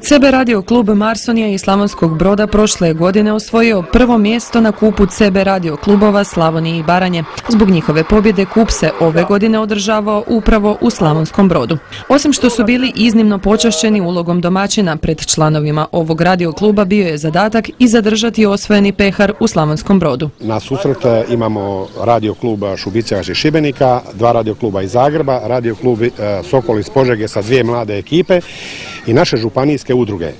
CB radio klub Marsonija iz Slavonskog Broda prošle godine osvojio prvo mjesto na kupu CB radio klubova Slavonije i Baranje. Zbog njihove pobjede kup se ove godine održavao upravo u Slavonskom Brodu. Osim što su bili iznimno počašćeni ulogom domaćina pred članovima ovog radio kluba, bio je zadatak i zadržati osvojeni pehar u Slavonskom Brodu. Na susret imamo radio klub Šubićevac iz Šibenika, dva radio kluba iz Zagreba, radio klub Sokol iz Požege sa dvije mlade ekipe i naše županijske udruge.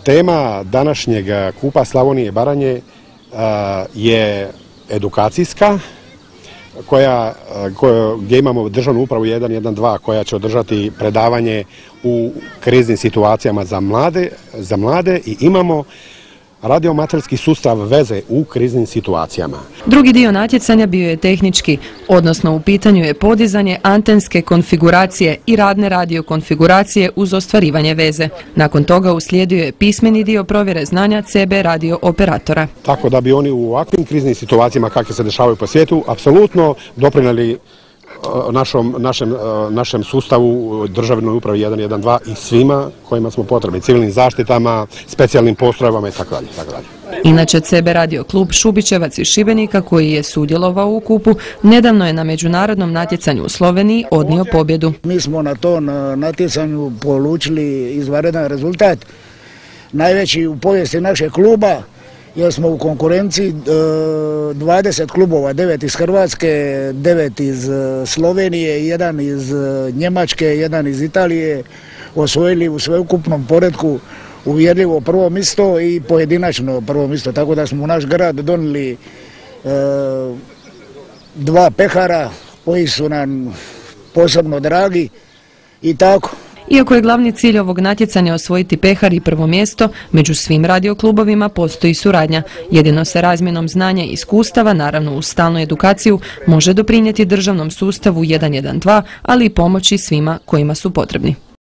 Tema današnjeg kupa Slavonije i Baranje je edukacijska, gdje imamo državnu upravu 112 koja će održati predavanje u kriznim situacijama za mlade i imamo radioamaterski sustav veze u kriznim situacijama. Drugi dio natjecanja bio je tehnički, odnosno u pitanju je podizanje antenske konfiguracije i radne radio konfiguracije uz ostvarivanje veze. Nakon toga uslijedio je pismeni dio provjere znanja CB radio operatora. Tako da bi oni u ovakvim kriznim situacijama kakve se dešavaju po svijetu apsolutno doprinijeli našem sustavu državnoj upravi 112 i svima kojima smo potrebni, civilnim zaštitama, specijalnim postrojbama itd. Inače, CB radio klub Šubićevac iz Šibenika, koji je sudjelovao u kupu, nedavno je na međunarodnom natjecanju u Sloveniji odnio pobjedu. Mi smo na tom natjecanju polučili izvanredan rezultat, najveći u povijesti našeg kluba, jer smo u konkurenciji 20 klubova, 9 iz Hrvatske, 9 iz Slovenije, 1 iz Njemačke, 1 iz Italije, osvojili u sveukupnom poretku uvjerljivo prvo mjesto i pojedinačno prvo mjesto, tako da smo u naš grad donijeli 2 pehara koji su nam posebno dragi i tako. Iako je glavni cilj ovog natjecanja osvojiti pehar i prvo mjesto, među svim radioklubovima postoji suradnja. Jedino se razmjenom znanja i iskustava, naravno uz stalnu edukaciju, može doprinijeti državnom sustavu 112, ali i pomoći svima kojima su potrebni.